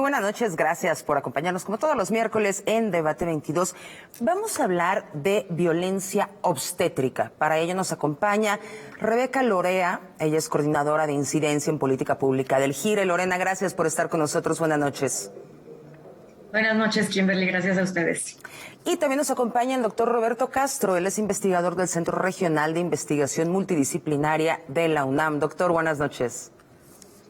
buenas noches, gracias por acompañarnos como todos los miércoles en Debate 22. Vamos a hablar de violencia obstétrica. Para ello nos acompaña Rebeca Lorea, ella es coordinadora de incidencia en política pública del GIRE. Lorena, gracias por estar con nosotros, buenas noches. Buenas noches, Kimberly, gracias a ustedes. Y también nos acompaña el doctor Roberto Castro, él es investigador del Centro Regional de Investigación Multidisciplinaria de la UNAM. Doctor, buenas noches.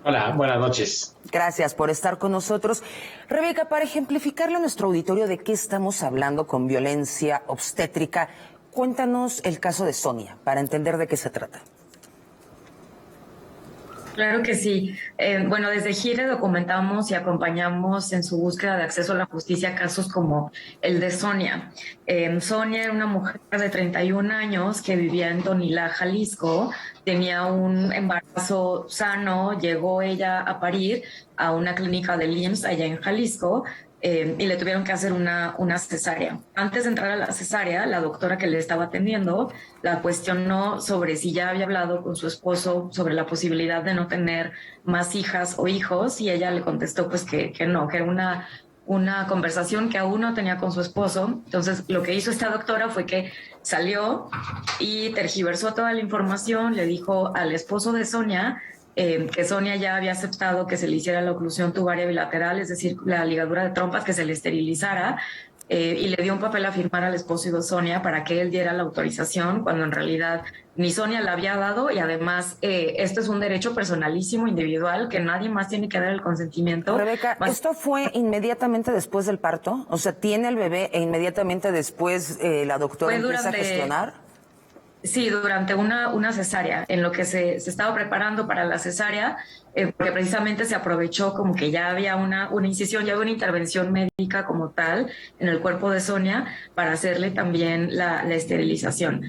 Hola, buenas noches. Gracias por estar con nosotros. Rebeca, para ejemplificarle a nuestro auditorio de qué estamos hablando con violencia obstétrica, cuéntanos el caso de Sonia, para entender de qué se trata. Claro que sí. Bueno, desde GIRE documentamos y acompañamos en su búsqueda de acceso a la justicia casos como el de Sonia. Sonia era una mujer de 31 años que vivía en Tonilá, Jalisco. Tenía un embarazo sano, llegó ella a parir a una clínica del IMSS allá en Jalisco. Y le tuvieron que hacer una cesárea. Antes de entrar a la cesárea, la doctora que le estaba atendiendo la cuestionó sobre si ya había hablado con su esposo sobre la posibilidad de no tener más hijas o hijos, y ella le contestó pues que no, que era una conversación que aún no tenía con su esposo. Entonces lo que hizo esta doctora fue que salió y tergiversó toda la información, le dijo al esposo de Sonia que Sonia ya había aceptado que se le hiciera la oclusión tubaria bilateral, es decir, la ligadura de trompas, que se le esterilizara, y le dio un papel a firmar al esposo de Sonia para que él diera la autorización, cuando en realidad ni Sonia la había dado, y además esto es un derecho personalísimo, individual, que nadie más tiene que dar el consentimiento. Rebeca, ¿esto fue inmediatamente después del parto? O sea, ¿tiene el bebé e inmediatamente después la doctora empieza a gestionar? Sí, durante una cesárea, en lo que se estaba preparando para la cesárea, porque precisamente se aprovechó como que ya había una incisión, ya había una intervención médica como tal en el cuerpo de Sonia para hacerle también la esterilización.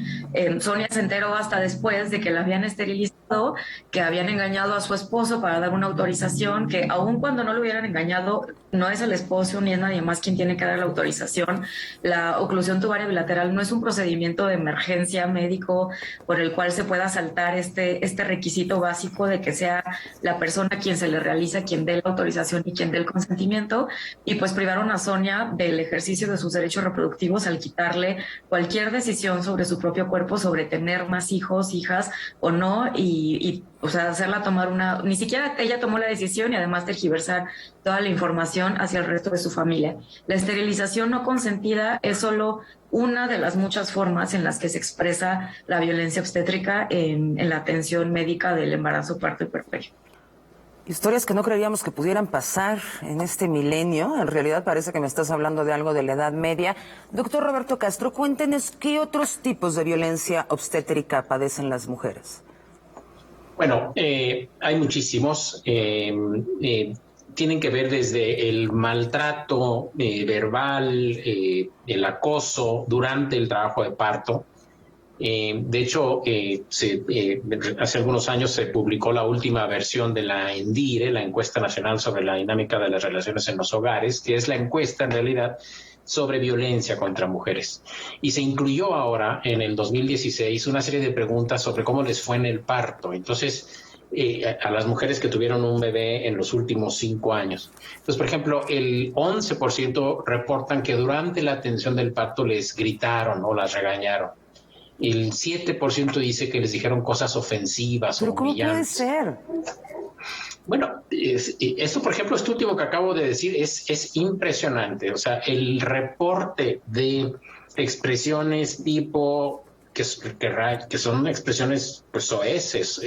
Sonia se enteró hasta después de que la habían esterilizado, que habían engañado a su esposo para dar una autorización, que aun cuando no lo hubieran engañado, no es el esposo ni es nadie más quien tiene que dar la autorización. La oclusión tubaria bilateral no es un procedimiento de emergencia médico por el cual se pueda saltar este requisito básico de que sea la persona a quien se le realiza, quien dé la autorización y quien dé el consentimiento, y pues privaron a Sonia del ejercicio de sus derechos reproductivos al quitarle cualquier decisión sobre su propio cuerpo, sobre tener más hijos, hijas o no, y o sea, hacerla tomar ni siquiera ella tomó la decisión, y además tergiversar toda la información hacia el resto de su familia. La esterilización no consentida es solo una de las muchas formas en las que se expresa la violencia obstétrica en la atención médica del embarazo, parto y puerperio. Historias que no creíamos que pudieran pasar en este milenio. En realidad parece que me estás hablando de algo de la Edad Media. Doctor Roberto Castro, cuéntenos qué otros tipos de violencia obstétrica padecen las mujeres. Bueno, hay muchísimos. Tienen que ver desde el maltrato verbal, el acoso durante el trabajo de parto. De hecho, hace algunos años se publicó la última versión de la ENDIRE, la Encuesta Nacional sobre la Dinámica de las Relaciones en los Hogares, que es la encuesta en realidad sobre violencia contra mujeres. Y se incluyó ahora, en el 2016, una serie de preguntas sobre cómo les fue en el parto. Entonces, a las mujeres que tuvieron un bebé en los últimos 5 años. Entonces, por ejemplo, el 11% reportan que durante la atención del parto les gritaron o las regañaron. El 7% dice que les dijeron cosas ofensivas o humillantes. ¿Pero cómo puede ser? Bueno, esto, por ejemplo, este último que acabo de decir es impresionante. O sea, el reporte de expresiones tipo que son expresiones pues soeces,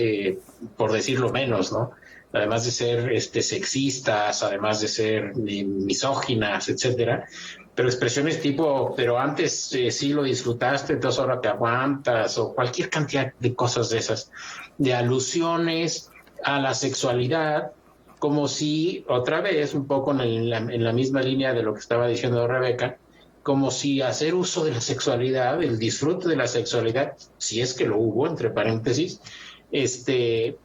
por decirlo menos, ¿no? Además de ser sexistas, además de ser misóginas, etcétera. Pero expresiones tipo, pero antes sí lo disfrutaste, entonces ahora te aguantas, o cualquier cantidad de cosas de esas, de alusiones a la sexualidad, como si, otra vez, un poco en la misma línea de lo que estaba diciendo Rebeca, como si hacer uso de la sexualidad, el disfrute de la sexualidad, si es que lo hubo, entre paréntesis,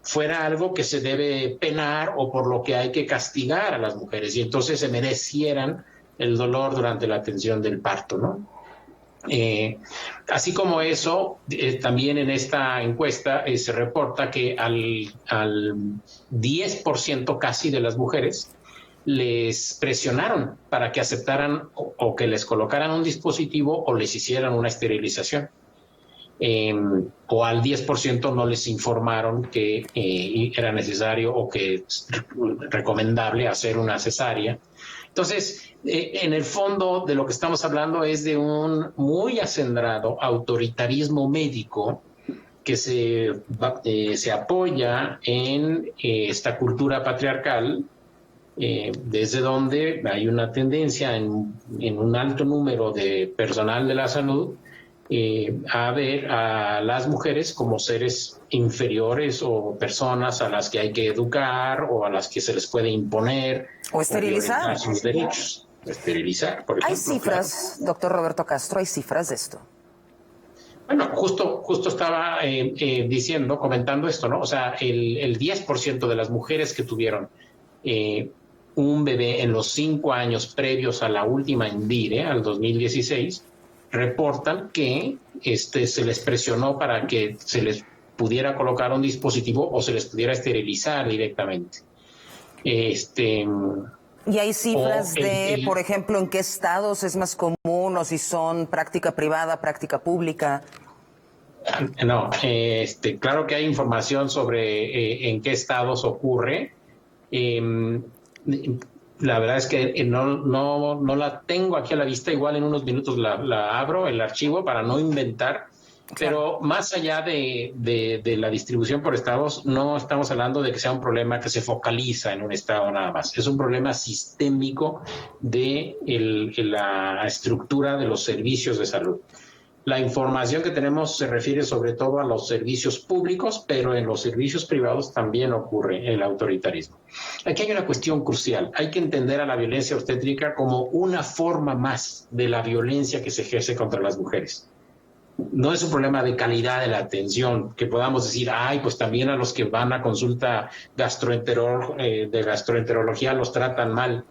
fuera algo que se debe penar o por lo que hay que castigar a las mujeres, y entonces se merecieran el dolor durante la atención del parto, ¿no? Así como eso, también en esta encuesta se reporta que al 10% casi de las mujeres les presionaron para que aceptaran o que les colocaran un dispositivo o les hicieran una esterilización. O al 10% no les informaron que era necesario o que es recomendable hacer una cesárea. Entonces, en el fondo de lo que estamos hablando es de un muy acendrado autoritarismo médico que se apoya en esta cultura patriarcal, desde donde hay una tendencia en un alto número de personal de la salud a ver a las mujeres como seres inferiores o personas a las que hay que educar o a las que se les puede imponer o esterilizar sus derechos. Esterilizar, por ejemplo. ¿Hay cifras, claro. Doctor Roberto Castro, hay cifras de esto? Bueno, justo estaba comentando esto, ¿no? O sea, el 10% de las mujeres que tuvieron un bebé en los 5 años previos a la última INDIRE, al 2016, reportan que se les presionó para que se les pudiera colocar un dispositivo o se les pudiera esterilizar directamente. ¿Y hay cifras por ejemplo, en qué estados es más común o si son práctica privada, práctica pública? No, claro que hay información sobre en qué estados ocurre. La verdad es que no la tengo aquí a la vista. Igual en unos minutos la abro, el archivo, para no inventar. Claro. Pero más allá de la distribución por estados, no estamos hablando de que sea un problema que se focaliza en un estado nada más. Es un problema sistémico de la estructura de los servicios de salud. La información que tenemos se refiere sobre todo a los servicios públicos, pero en los servicios privados también ocurre el autoritarismo. Aquí hay una cuestión crucial. Hay que entender a la violencia obstétrica como una forma más de la violencia que se ejerce contra las mujeres. No es un problema de calidad de la atención, que podamos decir, pues también a los que van a consulta de gastroenterología los tratan mal.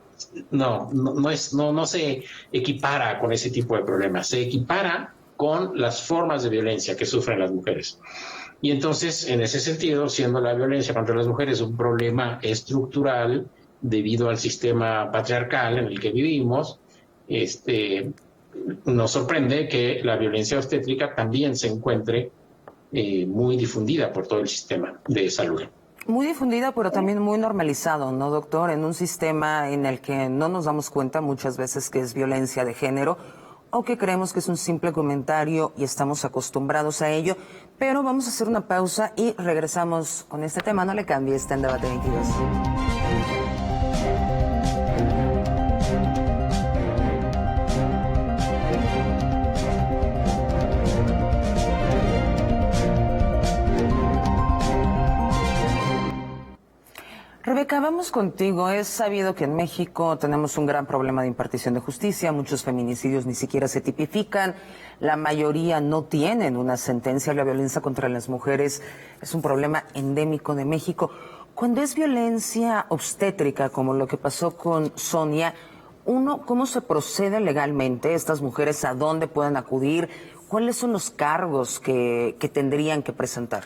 No se equipara con ese tipo de problemas. Se equipara con las formas de violencia que sufren las mujeres. Y entonces, en ese sentido, siendo la violencia contra las mujeres un problema estructural debido al sistema patriarcal en el que vivimos, nos sorprende que la violencia obstétrica también se encuentre muy difundida por todo el sistema de salud. Muy difundida, pero también muy normalizado, ¿no, doctor? En un sistema en el que no nos damos cuenta muchas veces que es violencia de género, o que creemos que es un simple comentario y estamos acostumbrados a ello. Pero vamos a hacer una pausa y regresamos con este tema. No le cambie, está en Debate 22. Rebeca, vamos contigo. Es sabido que en México tenemos un gran problema de impartición de justicia. Muchos feminicidios ni siquiera se tipifican. La mayoría no tienen una sentencia. La violencia contra las mujeres es un problema endémico de México. Cuando es violencia obstétrica, como lo que pasó con Sonia, ¿cómo se procede legalmente? ¿Estas mujeres a dónde pueden acudir? ¿Cuáles son los cargos que tendrían que presentar?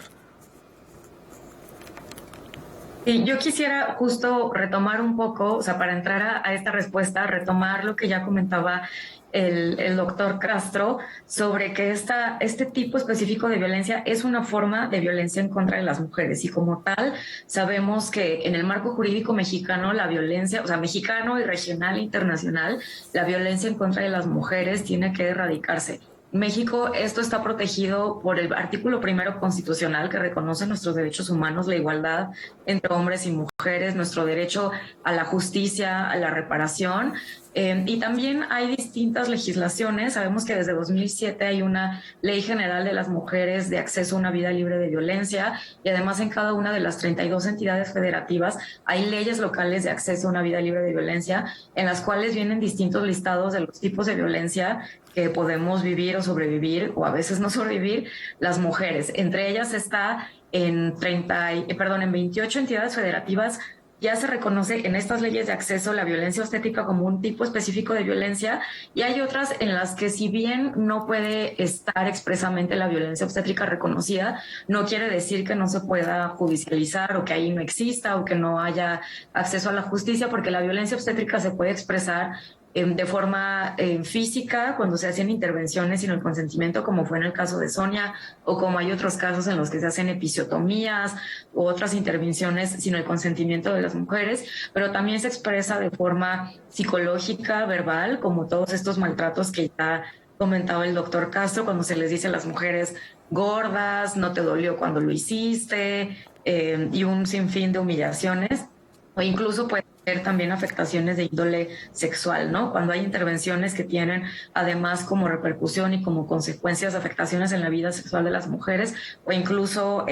Y yo quisiera justo retomar un poco, o sea, para entrar a esta respuesta, retomar lo que ya comentaba el doctor Castro sobre que este tipo específico de violencia es una forma de violencia en contra de las mujeres y como tal sabemos que en el marco jurídico mexicano la violencia, o sea, mexicano y regional e internacional, la violencia en contra de las mujeres tiene que erradicarse. México, esto está protegido por el artículo 1 constitucional que reconoce nuestros derechos humanos, la igualdad entre hombres y mujeres, nuestro derecho a la justicia, a la reparación. Y también hay distintas legislaciones. Sabemos que desde 2007 hay una Ley General de las Mujeres de acceso a una vida libre de violencia y además en cada una de las 32 entidades federativas hay leyes locales de acceso a una vida libre de violencia en las cuales vienen distintos listados de los tipos de violencia que podemos vivir o sobrevivir o a veces no sobrevivir las mujeres. Entre ellas está en 28 entidades federativas ya se reconoce en estas leyes de acceso la violencia obstétrica como un tipo específico de violencia, y hay otras en las que, si bien no puede estar expresamente la violencia obstétrica reconocida, no quiere decir que no se pueda judicializar o que ahí no exista o que no haya acceso a la justicia, porque la violencia obstétrica se puede expresar de forma física cuando se hacen intervenciones sin el consentimiento, como fue en el caso de Sonia, o como hay otros casos en los que se hacen episiotomías u otras intervenciones sin el consentimiento de las mujeres, pero también se expresa de forma psicológica, verbal, como todos estos maltratos que ya comentaba el doctor Castro, cuando se les dice a las mujeres gordas, no te dolió cuando lo hiciste, y un sinfín de humillaciones, o incluso puede haber también afectaciones de índole sexual, ¿no? Cuando hay intervenciones que tienen además como repercusión y como consecuencias afectaciones en la vida sexual de las mujeres, o incluso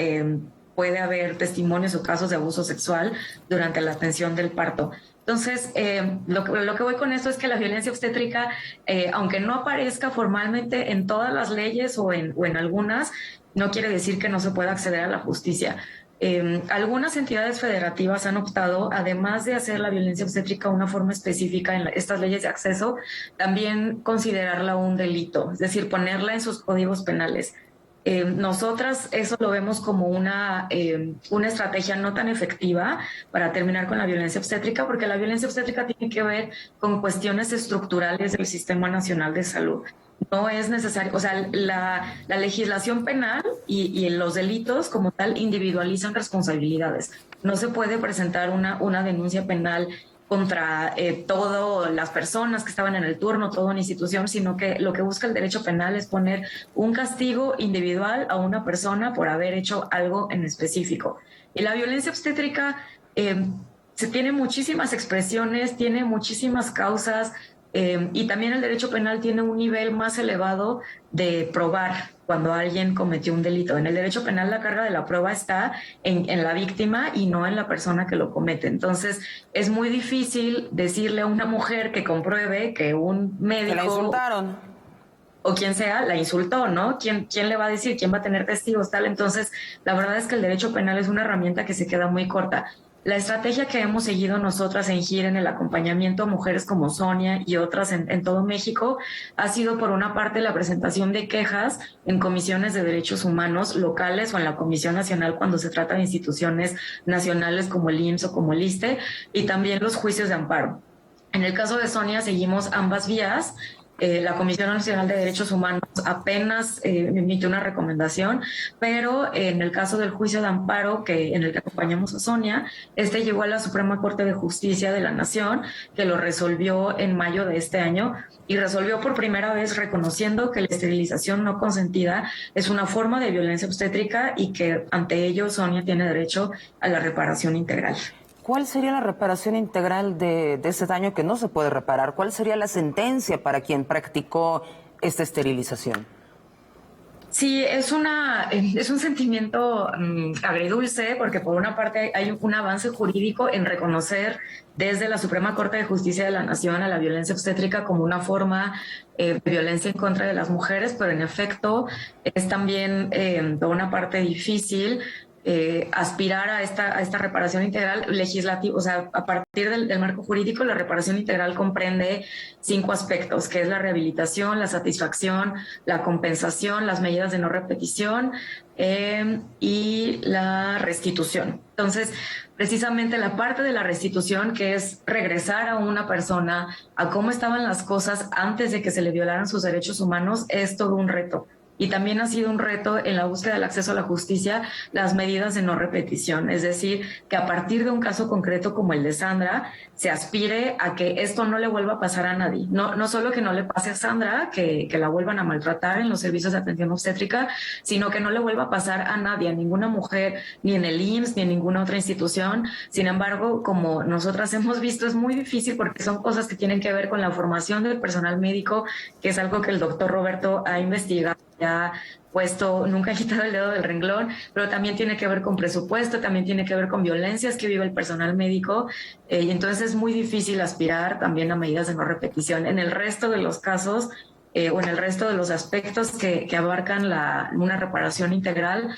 puede haber testimonios o casos de abuso sexual durante la atención del parto. Entonces, lo que voy con esto es que la violencia obstétrica, aunque no aparezca formalmente en todas las leyes o en algunas, no quiere decir que no se pueda acceder a la justicia. Algunas entidades federativas han optado, además de hacer la violencia obstétrica una forma específica en estas leyes de acceso, también considerarla un delito, es decir, ponerla en sus códigos penales. Nosotras eso lo vemos como una estrategia no tan efectiva para terminar con la violencia obstétrica, porque la violencia obstétrica tiene que ver con cuestiones estructurales del Sistema Nacional de Salud. No es necesario, o sea, la legislación penal y los delitos como tal individualizan responsabilidades. No se puede presentar una denuncia penal contra todas las personas que estaban en el turno, toda una institución, sino que lo que busca el derecho penal es poner un castigo individual a una persona por haber hecho algo en específico. Y la violencia obstétrica se tiene muchísimas expresiones, tiene muchísimas causas, y también el derecho penal tiene un nivel más elevado de probar cuando alguien cometió un delito. En el derecho penal la carga de la prueba está en la víctima y no en la persona que lo comete. Entonces es muy difícil decirle a una mujer que compruebe que un médico... Que la insultaron. O quien sea, la insultó, ¿no? ¿Quién le va a decir? ¿Quién va a tener testigos? Tal. Entonces, la verdad es que el derecho penal es una herramienta que se queda muy corta. La estrategia que hemos seguido nosotras en GIR en el acompañamiento a mujeres como Sonia y otras en todo México ha sido, por una parte, la presentación de quejas en comisiones de derechos humanos locales o en la Comisión Nacional cuando se trata de instituciones nacionales como el IMSS o como el ISSSTE, y también los juicios de amparo. En el caso de Sonia seguimos ambas vías. La Comisión Nacional de Derechos Humanos apenas emitió una recomendación, pero en el caso del juicio de amparo en el que acompañamos a Sonia, llegó a la Suprema Corte de Justicia de la Nación, que lo resolvió en mayo de este año, y resolvió por primera vez reconociendo que la esterilización no consentida es una forma de violencia obstétrica y que ante ello Sonia tiene derecho a la reparación integral. ¿Cuál sería la reparación integral de ese daño que no se puede reparar? ¿Cuál sería la sentencia para quien practicó esta esterilización? Sí, es un sentimiento agridulce, porque por una parte hay un avance jurídico en reconocer desde la Suprema Corte de Justicia de la Nación a la violencia obstétrica como una forma de violencia en contra de las mujeres, pero en efecto es también por una parte difícil aspirar a esta reparación integral legislativa. O sea, a partir del marco jurídico, la reparación integral comprende 5 aspectos, que es la rehabilitación, la satisfacción, la compensación, las medidas de no repetición y la restitución. Entonces, precisamente la parte de la restitución, que es regresar a una persona a cómo estaban las cosas antes de que se le violaran sus derechos humanos, es todo un reto. Y también ha sido un reto en la búsqueda del acceso a la justicia las medidas de no repetición, es decir, que a partir de un caso concreto como el de Sandra, se aspire a que esto no le vuelva a pasar a nadie. No solo que no le pase a Sandra, que la vuelvan a maltratar en los servicios de atención obstétrica, sino que no le vuelva a pasar a nadie, a ninguna mujer, ni en el IMSS, ni en ninguna otra institución. Sin embargo, como nosotras hemos visto, es muy difícil porque son cosas que tienen que ver con la formación del personal médico, que es algo que el doctor Roberto ha investigado, ya puesto, nunca ha quitado el dedo del renglón, pero también tiene que ver con presupuesto, también tiene que ver con violencias que vive el personal médico, y entonces es muy difícil aspirar también a medidas de no repetición. En el resto de los casos, o en el resto de los aspectos que abarcan una reparación integral,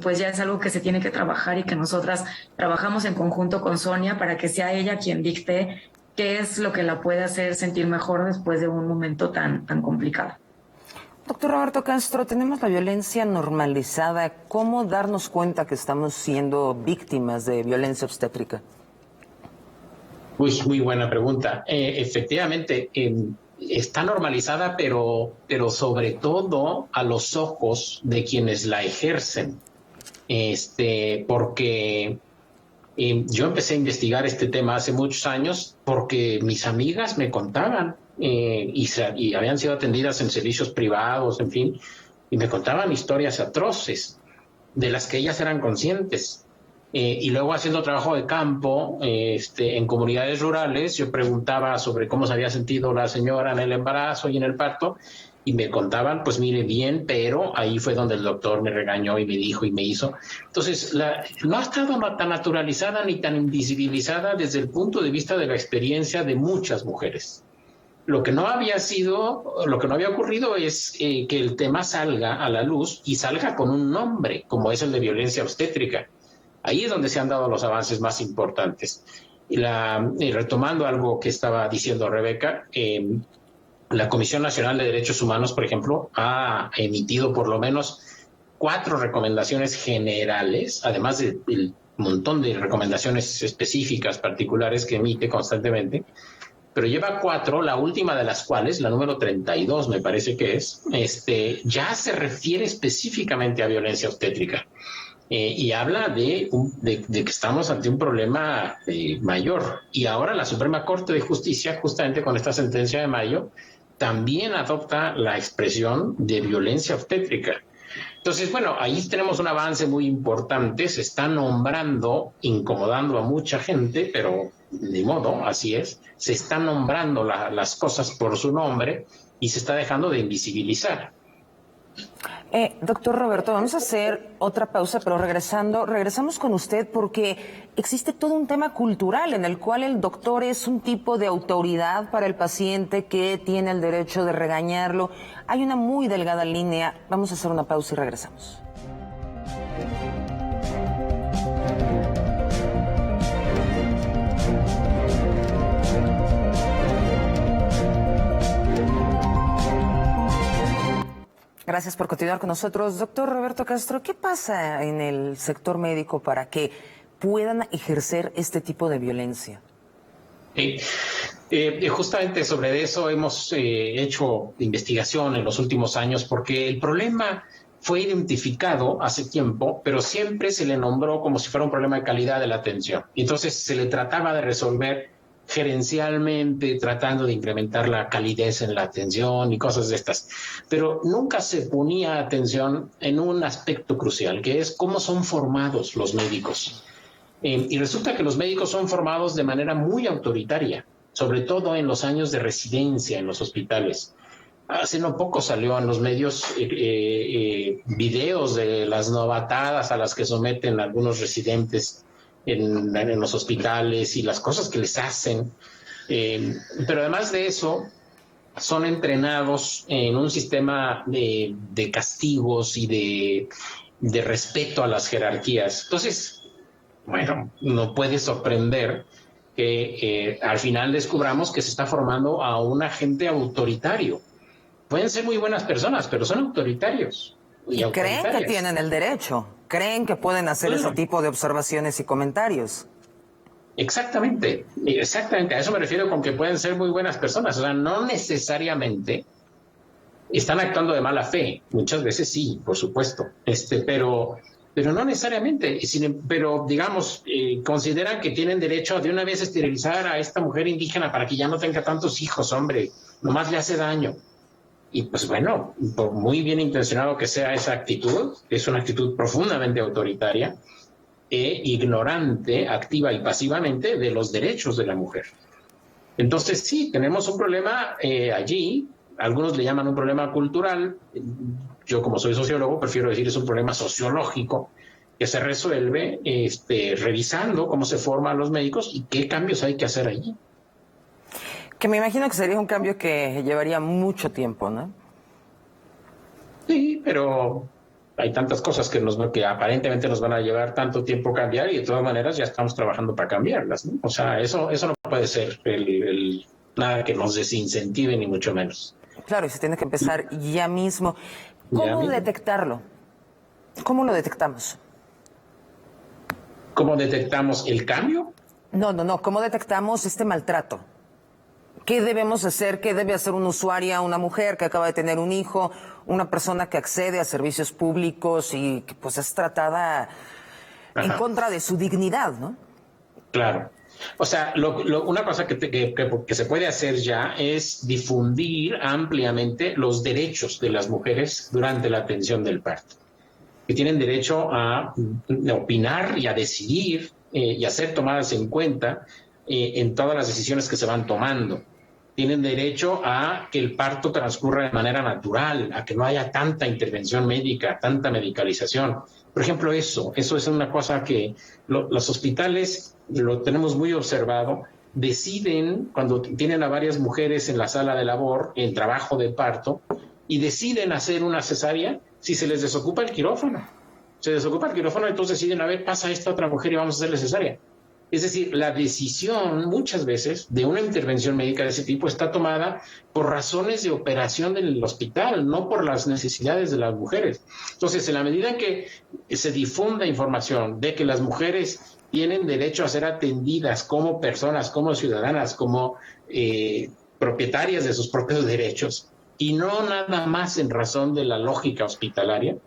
pues ya es algo que se tiene que trabajar y que nosotras trabajamos en conjunto con Sonia para que sea ella quien dicte qué es lo que la puede hacer sentir mejor después de un momento tan complicado. Doctor Roberto Castro, tenemos la violencia normalizada. ¿Cómo darnos cuenta que estamos siendo víctimas de violencia obstétrica? Uy, muy buena pregunta. Efectivamente, está normalizada, pero sobre todo a los ojos de quienes la ejercen. Porque yo empecé a investigar este tema hace muchos años porque mis amigas me contaban y habían sido atendidas en servicios privados, en fin, y me contaban historias atroces de las que ellas eran conscientes. Y luego haciendo trabajo de campo en comunidades rurales, yo preguntaba sobre cómo se había sentido la señora en el embarazo y en el parto, y me contaban, pues mire, bien, pero ahí fue donde el doctor me regañó y me dijo y me hizo. Entonces, no ha estado tan naturalizada ni tan invisibilizada desde el punto de vista de la experiencia de muchas mujeres. Lo que no había ocurrido es que el tema salga a la luz y salga con un nombre, como es el de violencia obstétrica. Ahí es donde se han dado los avances más importantes. Y retomando algo que estaba diciendo Rebeca, la Comisión Nacional de Derechos Humanos, por ejemplo, ha emitido por lo menos 4 recomendaciones generales, además del montón de recomendaciones específicas, particulares que emite constantemente, pero lleva 4, la última de las cuales, la número 32 me parece que es, ya se refiere específicamente a violencia obstétrica. Y habla de que estamos ante un problema mayor. Y ahora la Suprema Corte de Justicia, justamente con esta sentencia de mayo, también adopta la expresión de violencia obstétrica. Entonces, bueno, ahí tenemos un avance muy importante. Se está nombrando, incomodando a mucha gente, pero de modo, así es. Se están nombrando las cosas por su nombre y se está dejando de invisibilizar. Doctor Roberto, vamos a hacer otra pausa, pero regresamos con usted porque existe todo un tema cultural en el cual el doctor es un tipo de autoridad para el paciente que tiene el derecho de regañarlo. Hay una muy delgada línea. Vamos a hacer una pausa y regresamos. Gracias por continuar con nosotros. Doctor Roberto Castro, ¿qué pasa en el sector médico para que puedan ejercer este tipo de violencia? Justamente sobre eso hemos hecho investigación en los últimos años porque el problema fue identificado hace tiempo, pero siempre se le nombró como si fuera un problema de calidad de la atención. Entonces se le trataba de resolver gerencialmente, tratando de incrementar la calidez en la atención y cosas de estas. Pero nunca se ponía atención en un aspecto crucial, que es cómo son formados los médicos. Y resulta que los médicos son formados de manera muy autoritaria, sobre todo en los años de residencia en los hospitales. Hace no poco salió en los medios videos de las novatadas a las que someten algunos residentes en los hospitales y las cosas que les hacen. Pero además de eso, son entrenados en un sistema de castigos y de respeto a las jerarquías. Entonces, bueno, no puede sorprender que al final descubramos que se está formando a un agente autoritario. Pueden ser muy buenas personas, pero son autoritarios. Y creen que tienen el derecho, creen que pueden hacer ese tipo de observaciones y comentarios. Exactamente, a eso me refiero con que pueden ser muy buenas personas, o sea, no necesariamente están actuando de mala fe, muchas veces sí, por supuesto, pero no necesariamente, pero digamos, consideran que tienen derecho a de una vez esterilizar a esta mujer indígena para que ya no tenga tantos hijos, hombre, nomás le hace daño. Y pues bueno, por muy bien intencionado que sea esa actitud, es una actitud profundamente autoritaria e ignorante, activa y pasivamente, de los derechos de la mujer. Entonces sí, tenemos un problema allí, algunos le llaman un problema cultural, yo como soy sociólogo prefiero decir es un problema sociológico que se resuelve revisando cómo se forman los médicos y qué cambios hay que hacer allí. Que me imagino que sería un cambio que llevaría mucho tiempo, ¿no? Sí, pero hay tantas cosas que aparentemente nos van a llevar tanto tiempo cambiar y de todas maneras ya estamos trabajando para cambiarlas, ¿no? O sea, eso no puede ser nada que nos desincentive ni mucho menos. Claro, y se tiene que empezar ya mismo. Ya ¿Cómo mismo. detectarlo? ¿Cómo lo detectamos? ¿Cómo detectamos el cambio? No. ¿Cómo detectamos este maltrato? ¿Qué debemos hacer? ¿Qué debe hacer una usuaria, una mujer que acaba de tener un hijo, una persona que accede a servicios públicos y que pues es tratada en Ajá. contra de su dignidad, ¿no? Claro. O sea, una cosa que se puede hacer ya es difundir ampliamente los derechos de las mujeres durante la atención del parto, que tienen derecho a opinar y a decidir y a ser tomadas en cuenta en todas las decisiones que se van tomando. Tienen derecho a que el parto transcurra de manera natural, a que no haya tanta intervención médica, tanta medicalización. Por ejemplo, eso es una cosa que los hospitales, lo tenemos muy observado, deciden, cuando tienen a varias mujeres en la sala de labor, en trabajo de parto, y deciden hacer una cesárea si se les desocupa el quirófano. Se desocupa el quirófano, entonces deciden, a ver, pasa esta otra mujer y vamos a hacerle cesárea. Es decir, la decisión muchas veces de una intervención médica de ese tipo está tomada por razones de operación del hospital, no por las necesidades de las mujeres. Entonces, en la medida en que se difunda información de que las mujeres tienen derecho a ser atendidas como personas, como ciudadanas, como propietarias de sus propios derechos, y no nada más en razón de la lógica hospitalaria,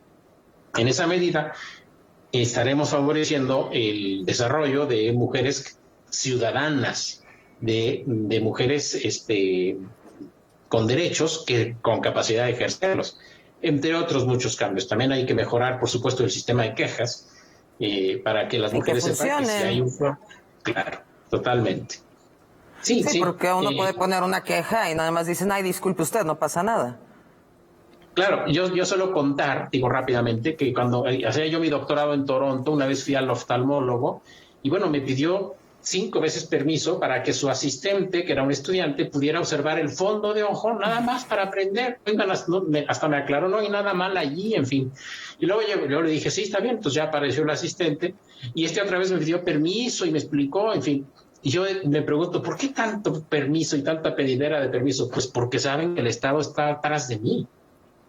en esa medida estaremos favoreciendo el desarrollo de mujeres ciudadanas, de mujeres con derechos, con capacidad de ejercerlos, entre otros muchos cambios. También hay que mejorar, por supuesto, el sistema de quejas para que las mujeres sepan que si hay un... Claro, totalmente. Sí, Sí, porque uno puede poner una queja y nada más dicen, ay, disculpe usted, no pasa nada. Claro, yo suelo contar, digo rápidamente, que cuando hacía yo mi doctorado en Toronto, una vez fui al oftalmólogo y bueno, me pidió 5 veces permiso para que su asistente, que era un estudiante, pudiera observar el fondo de ojo, nada más para aprender. Oigan, hasta me aclaró, no hay nada mal allí, en fin. Y luego yo le dije, sí, está bien, entonces ya apareció el asistente y otra vez me pidió permiso y me explicó, en fin. Y yo me pregunto, ¿por qué tanto permiso y tanta pedidera de permiso? Pues porque saben que el Estado está atrás de mí.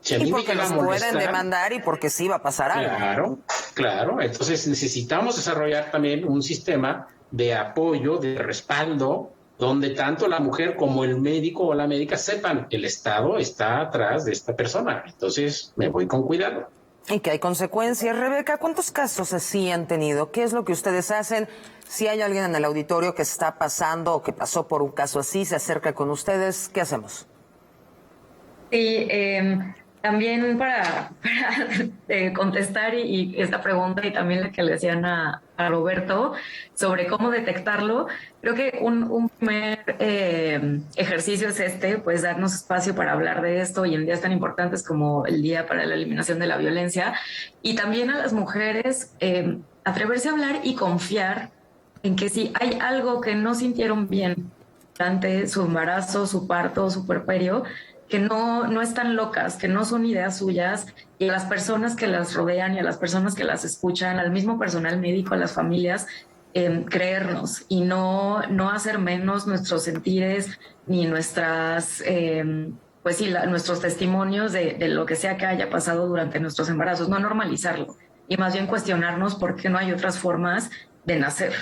Si a mí y porque nos pueden demandar y porque sí va a pasar algo. Claro. Entonces necesitamos desarrollar también un sistema de apoyo, de respaldo, donde tanto la mujer como el médico o la médica sepan que el Estado está atrás de esta persona. Entonces me voy con cuidado. Y que hay consecuencias. Rebeca, ¿cuántos casos así han tenido? ¿Qué es lo que ustedes hacen? Si hay alguien en el auditorio que está pasando o que pasó por un caso así, se acerca con ustedes, ¿qué hacemos? Sí, también para contestar y esta pregunta y también la que le hacían a Roberto sobre cómo detectarlo, creo que un primer ejercicio es pues darnos espacio para hablar de esto y en días tan importantes como el Día para la Eliminación de la Violencia, y también a las mujeres atreverse a hablar y confiar en que si hay algo que no sintieron bien durante su embarazo, su parto, su puerperio, que no están locas, que no son ideas suyas, y a las personas que las rodean y a las personas que las escuchan, al mismo personal médico, a las familias, creernos y no hacer menos nuestros sentires ni nuestras, pues sí, nuestros testimonios de lo que sea que haya pasado durante nuestros embarazos, no normalizarlo y más bien cuestionarnos por qué no hay otras formas de nacer.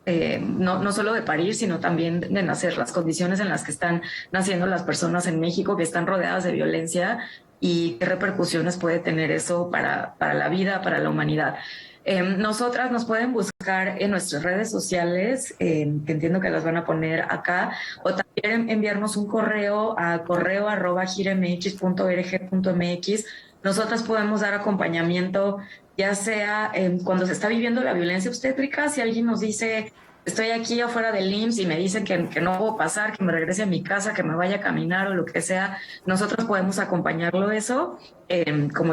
No solo de parir, sino también de nacer, las condiciones en las que están naciendo las personas en México, que están rodeadas de violencia, y qué repercusiones puede tener eso para la vida, para la humanidad. Nosotras nos pueden buscar en nuestras redes sociales, que entiendo que las van a poner acá, o también enviarnos un correo a correo@giremx.org.mx. Nosotras podemos dar acompañamiento, ya sea cuando se está viviendo la violencia obstétrica. Si alguien nos dice, estoy aquí afuera del IMSS y me dicen que no puedo pasar, que me regrese a mi casa, que me vaya a caminar o lo que sea, nosotros podemos acompañarlo eso, como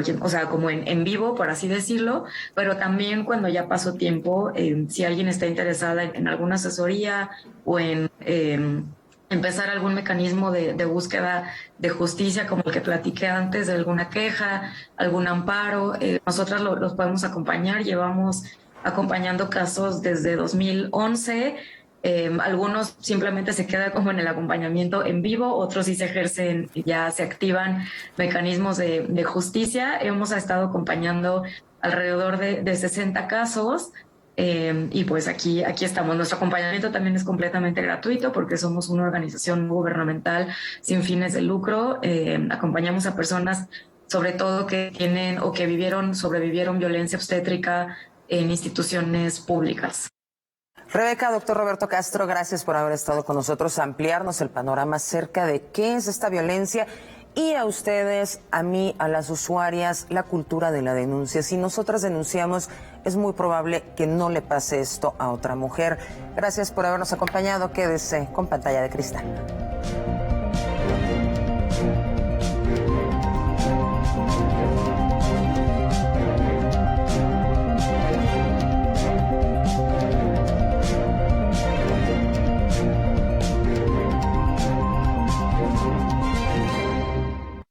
en vivo, por así decirlo, pero también cuando ya pasó tiempo, si alguien está interesada en alguna asesoría o en empezar algún mecanismo de búsqueda de justicia, como el que platiqué antes, de alguna queja, algún amparo. Nosotras los podemos acompañar, llevamos acompañando casos desde 2011. Algunos simplemente se queda como en el acompañamiento en vivo, otros sí se ejercen, ya se activan mecanismos de justicia. Hemos estado acompañando alrededor de 60 casos. Y pues aquí estamos. Nuestro acompañamiento también es completamente gratuito porque somos una organización gubernamental sin fines de lucro. Acompañamos a personas sobre todo que tienen o que sobrevivieron violencia obstétrica en instituciones públicas. Rebeca, doctor Roberto Castro, gracias por haber estado con nosotros, ampliarnos el panorama acerca de qué es esta violencia y a ustedes, a mí, a las usuarias, la cultura de la denuncia. Si nosotras denunciamos, es muy probable que no le pase esto a otra mujer. Gracias por habernos acompañado. Quédese con Pantalla de Cristal.